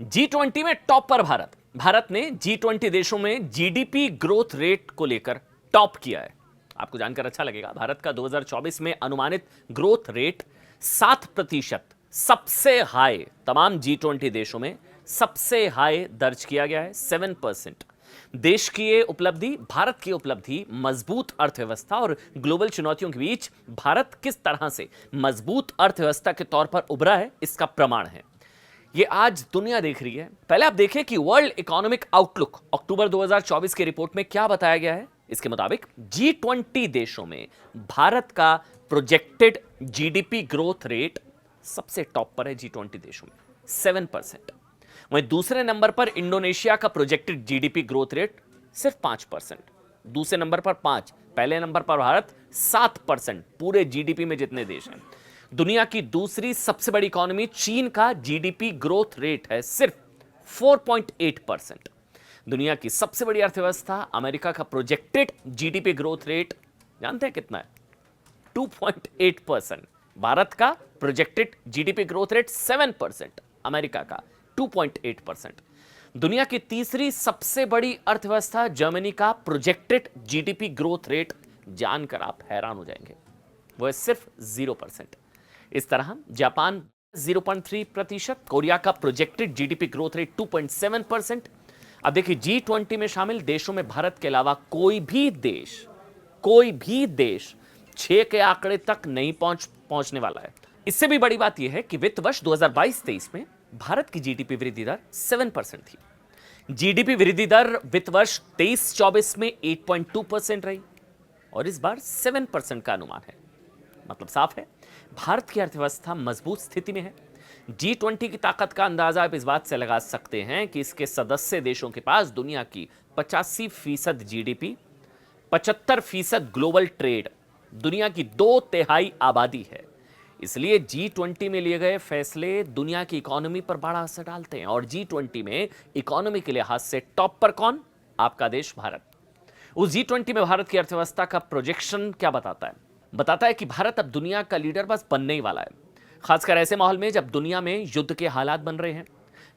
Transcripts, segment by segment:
G20 में top पर भारत। भारत ने G20 देशों में जीडीपी ग्रोथ रेट को लेकर टॉप किया है। आपको जानकर अच्छा लगेगा, भारत का 2024 में अनुमानित ग्रोथ रेट 7%, सबसे हाई तमाम G20 देशों में सबसे हाई दर्ज किया गया है, 7%। देश की ये उपलब्धि, भारत की उपलब्धि, मजबूत अर्थव्यवस्था और ग्लोबल चुनौतियों के बीच भारत किस तरह से मजबूत अर्थव्यवस्था के तौर पर उभरा है, इसका प्रमाण है। ये आज दुनिया देख रही है। पहले आप देखें कि वर्ल्ड इकोनॉमिक आउटलुक अक्टूबर 2024 की रिपोर्ट में क्या बताया गया है। इसके मुताबिक G20 देशों में भारत का प्रोजेक्टेड जीडीपी ग्रोथ रेट सबसे टॉप पर है। G20 देशों में 7%। वहीं दूसरे नंबर पर इंडोनेशिया का प्रोजेक्टेड जीडीपी ग्रोथ रेट सिर्फ 5%। दूसरे नंबर पर 5, पहले नंबर पर भारत 7%। पूरे जीडीपी में जितने देश हैं, दुनिया की दूसरी सबसे बड़ी इकोनॉमी चीन का जीडीपी ग्रोथ रेट है सिर्फ 4.8%। दुनिया की सबसे बड़ी अर्थव्यवस्था अमेरिका का प्रोजेक्टेड जीडीपी ग्रोथ रेट जानते हैं कितना है? 2.8%। भारत का projected GDP growth rate 7%, America का 2.8%। दुनिया की तीसरी सबसे बड़ी अर्थव्यवस्था जर्मनी का प्रोजेक्टेड जीडीपी ग्रोथ रेट जानकर आप हैरान हो जाएंगे, वो है सिर्फ 0%। इस तरह जापान 0.3%, कोरिया का प्रोजेक्टेड जीडीपी ग्रोथ रेट 2.7%। अब देखिए, G20 में शामिल देशों में भारत के अलावा कोई भी देश 6 के आंकड़े तक नहीं पहुंचने वाला है। इससे भी बड़ी बात यह है कि वित्त वर्ष 2022-23 में भारत की जीडीपी वृद्धि दर 7% थी। जीडीपी वृद्धि दर वित्त वर्ष 23-24 में 8.2% रही और इस बार 7% का अनुमान है। मतलब साफ है, भारत की अर्थव्यवस्था मजबूत स्थिति में है। G20 की ताकत का अंदाजा आप इस बात से लगा सकते हैं कि इसके सदस्य देशों के पास दुनिया की 85% जीडीपी, 75% ग्लोबल ट्रेड, दुनिया की 2/3 आबादी है। इसलिए G20 में लिए गए फैसले दुनिया की इकोनॉमी पर बड़ा असर डालते हैं। और G20 में इकोनॉमी के लिहाज से टॉप पर कौन? आपका देश भारत। उस G20 में भारत की अर्थव्यवस्था का प्रोजेक्शन क्या बताता है? बताता है कि भारत अब दुनिया का लीडर बस बनने ही वाला है, खासकर ऐसे माहौल में जब दुनिया में युद्ध के हालात बन रहे हैं।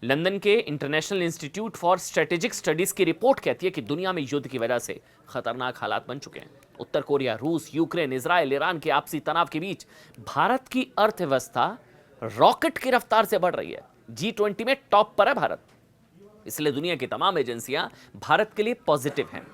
लंदन के international institute for strategic studies की रिपोर्ट कहती है कि दुनिया में युद्ध की वजह से खतरनाक हालात बन चुके हैं। उत्तर कोरिया, रूस, यूक्रेन, इजराइल, ईरान के आपसी तनाव के बीच भारत की अर्थव्यवस्था रॉकेट की रफ्तार से बढ़ रही है। G20 में टॉप पर है भारत, इसलिए दुनिया की तमाम एजेंसियां भारत के लिए पॉजिटिव हैं।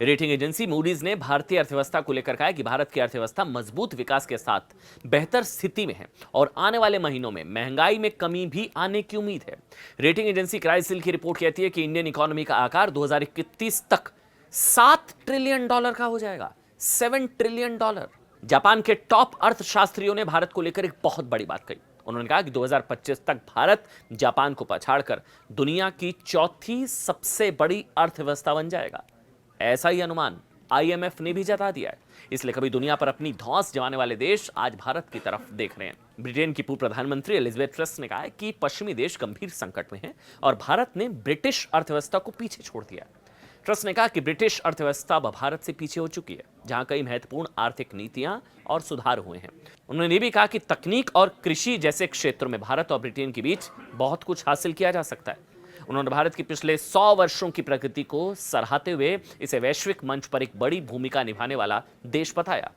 रेटिंग एजेंसी मूडीज ने भारतीय अर्थव्यवस्था को लेकर कहा है कि भारत की अर्थव्यवस्था मजबूत विकास के साथ बेहतर स्थिति में है और आने वाले महीनों में महंगाई में कमी भी आने की उम्मीद है। रेटिंग एजेंसी क्राइसिल की रिपोर्ट कहती है कि इंडियन इकोनॉमी का आकार 2031 तक $7 ट्रिलियन का हो जाएगा। $7 ट्रिलियन। जापान के टॉप अर्थशास्त्रियों ने भारत को लेकर एक बहुत बड़ी बात कही। उन्होंने कहा कि 2025 तक भारत जापान को पछाड़कर दुनिया की चौथी सबसे बड़ी अर्थव्यवस्था बन जाएगा। ऐसा ही अनुमान IMF ने भी जता दिया है। इसलिए कभी दुनिया पर अपनी धौंस जमाने वाले देश आज भारत की तरफ देख रहे हैं। ब्रिटेन की पूर्व प्रधानमंत्री एलिजाबेथ ट्रस ने कहा है कि पश्चिमी देश गंभीर संकट में हैं और भारत ने ब्रिटिश अर्थव्यवस्था को पीछे छोड़ दिया। ट्रस ने कहा कि ब्रिटिश अर्थव्यवस्था अब भारत से पीछे हो चुकी है, जहां कई महत्वपूर्ण आर्थिक नीतियां और सुधार हुए हैं। उन्होंने ये भी कहा कि तकनीक और कृषि जैसे क्षेत्रों में भारत और ब्रिटेन के बीच बहुत कुछ हासिल किया जा सकता है। उन्होंने भारत की पिछले 100 वर्षों की प्रगति को सराहते हुए इसे वैश्विक मंच पर एक बड़ी भूमिका निभाने वाला देश बताया।